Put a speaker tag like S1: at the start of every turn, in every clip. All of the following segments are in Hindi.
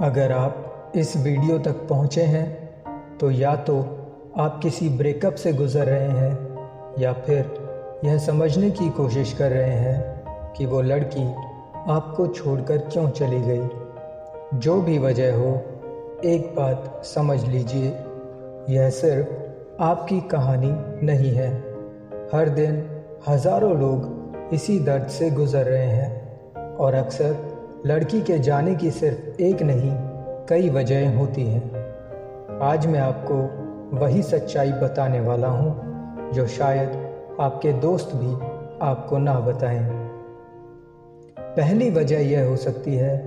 S1: अगर आप इस वीडियो तक पहुँचे हैं तो या तो आप किसी ब्रेकअप से गुज़र रहे हैं या फिर यह समझने की कोशिश कर रहे हैं कि वो लड़की आपको छोड़कर क्यों चली गई। जो भी वजह हो, एक बात समझ लीजिए, यह सिर्फ आपकी कहानी नहीं है। हर दिन हज़ारों लोग इसी दर्द से गुज़र रहे हैं और अक्सर लड़की के जाने की सिर्फ एक नहीं कई वजहें होती हैं। आज मैं आपको वही सच्चाई बताने वाला हूँ जो शायद आपके दोस्त भी आपको ना बताएं। पहली वजह यह हो सकती है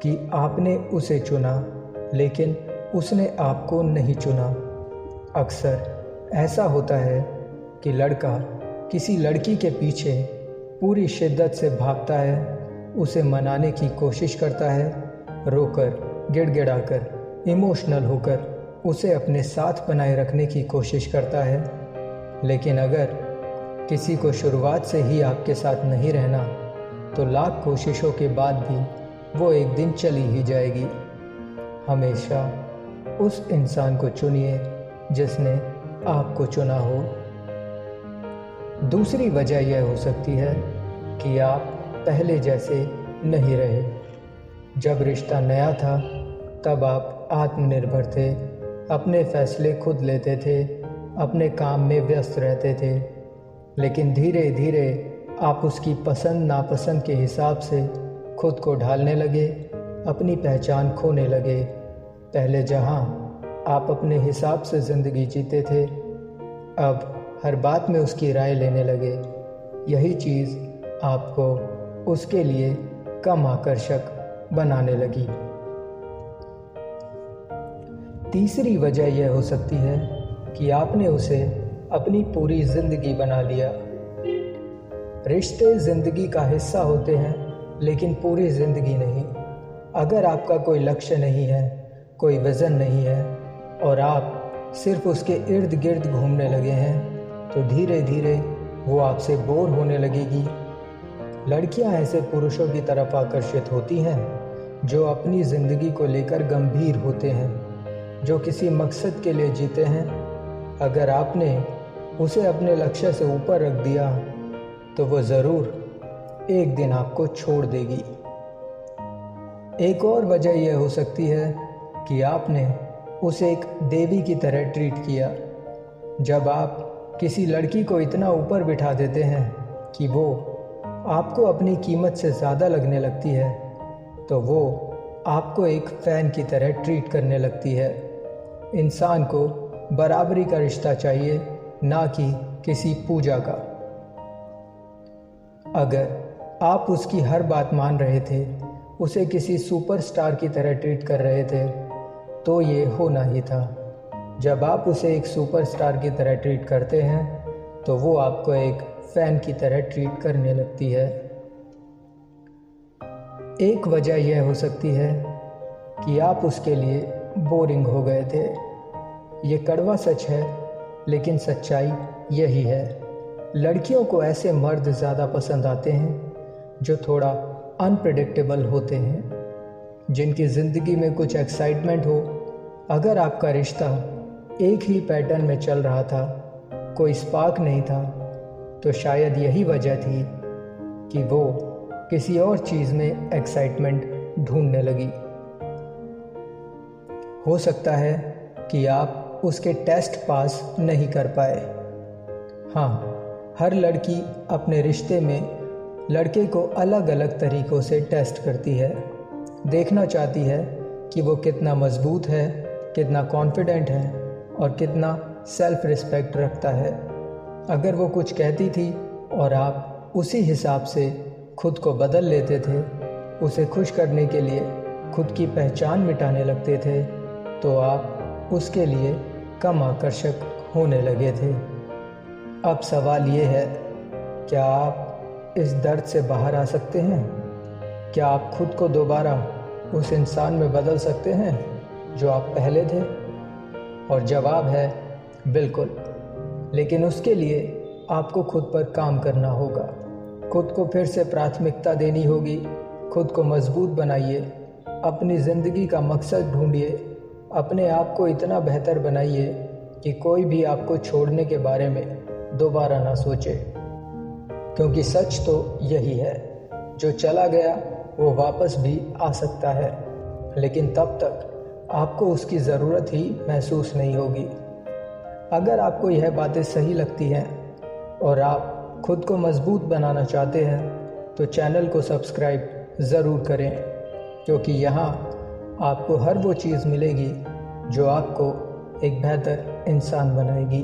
S1: कि आपने उसे चुना लेकिन उसने आपको नहीं चुना। अक्सर ऐसा होता है कि लड़का किसी लड़की के पीछे पूरी शिद्दत से भागता है, उसे मनाने की कोशिश करता है, रोकर, गिड़गिड़ाकर, इमोशनल होकर उसे अपने साथ बनाए रखने की कोशिश करता है। लेकिन अगर किसी को शुरुआत से ही आपके साथ नहीं रहना तो लाख कोशिशों के बाद भी वो एक दिन चली ही जाएगी। हमेशा उस इंसान को चुनिए जिसने आपको चुना हो। दूसरी वजह यह हो सकती है कि आप पहले जैसे नहीं रहे। जब रिश्ता नया था तब आप आत्मनिर्भर थे, अपने फैसले खुद लेते थे, अपने काम में व्यस्त रहते थे। लेकिन धीरे धीरे आप उसकी पसंद नापसंद के हिसाब से खुद को ढालने लगे, अपनी पहचान खोने लगे। पहले जहां आप अपने हिसाब से ज़िंदगी जीते थे, अब हर बात में उसकी राय लेने लगे। यही चीज़ आपको उसके लिए कम आकर्षक बनाने लगी। तीसरी वजह यह हो सकती है कि आपने उसे अपनी पूरी ज़िंदगी बना लिया। रिश्ते ज़िंदगी का हिस्सा होते हैं लेकिन पूरी ज़िंदगी नहीं। अगर आपका कोई लक्ष्य नहीं है, कोई विज़न नहीं है और आप सिर्फ उसके इर्द गिर्द घूमने लगे हैं तो धीरे धीरे वो आपसे बोर होने लगेगी। लड़कियां ऐसे पुरुषों की तरफ आकर्षित होती हैं जो अपनी ज़िंदगी को लेकर गंभीर होते हैं, जो किसी मकसद के लिए जीते हैं। अगर आपने उसे अपने लक्ष्य से ऊपर रख दिया तो वो ज़रूर एक दिन आपको छोड़ देगी। एक और वजह यह हो सकती है कि आपने उसे एक देवी की तरह ट्रीट किया। जब आप किसी लड़की को इतना ऊपर बिठा देते हैं कि वो आपको अपनी कीमत से ज़्यादा लगने लगती है तो वो आपको एक फ़ैन की तरह ट्रीट करने लगती है। इंसान को बराबरी का रिश्ता चाहिए, ना कि किसी पूजा का। अगर आप उसकी हर बात मान रहे थे, उसे किसी सुपरस्टार की तरह ट्रीट कर रहे थे तो ये होना ही था। जब आप उसे एक सुपरस्टार की तरह ट्रीट करते हैं तो वो आपको एक फ़ैन की तरह ट्रीट करने लगती है। एक वजह यह हो सकती है कि आप उसके लिए बोरिंग हो गए थे। ये कड़वा सच है लेकिन सच्चाई यही है। लड़कियों को ऐसे मर्द ज़्यादा पसंद आते हैं जो थोड़ा अनप्रेडिक्टेबल होते हैं, जिनकी ज़िंदगी में कुछ एक्साइटमेंट हो। अगर आपका रिश्ता एक ही पैटर्न में चल रहा था, कोई स्पार्क नहीं था, तो शायद यही वजह थी कि वो किसी और चीज़ में एक्साइटमेंट ढूंढने लगी। हो सकता है कि आप उसके टेस्ट पास नहीं कर पाए। हाँ, हर लड़की अपने रिश्ते में लड़के को अलग अलग तरीक़ों से टेस्ट करती है। देखना चाहती है कि वो कितना मज़बूत है, कितना कॉन्फिडेंट है और कितना सेल्फ रिस्पेक्ट रखता है। अगर वो कुछ कहती थी और आप उसी हिसाब से खुद को बदल लेते थे, उसे खुश करने के लिए खुद की पहचान मिटाने लगते थे, तो आप उसके लिए कम आकर्षक होने लगे थे। अब सवाल ये है, क्या आप इस दर्द से बाहर आ सकते हैं? क्या आप खुद को दोबारा उस इंसान में बदल सकते हैं जो आप पहले थे? और जवाब है बिल्कुल। लेकिन उसके लिए आपको खुद पर काम करना होगा। खुद को फिर से प्राथमिकता देनी होगी। खुद को मजबूत बनाइए, अपनी ज़िंदगी का मकसद ढूंढिए, अपने आप को इतना बेहतर बनाइए कि कोई भी आपको छोड़ने के बारे में दोबारा ना सोचे। क्योंकि सच तो यही है, जो चला गया वो वापस भी आ सकता है, लेकिन तब तक आपको उसकी ज़रूरत ही महसूस नहीं होगी। अगर आपको यह बातें सही लगती हैं और आप खुद को मजबूत बनाना चाहते हैं तो चैनल को सब्सक्राइब ज़रूर करें, क्योंकि यहाँ आपको हर वो चीज़ मिलेगी जो आपको एक बेहतर इंसान बनाएगी।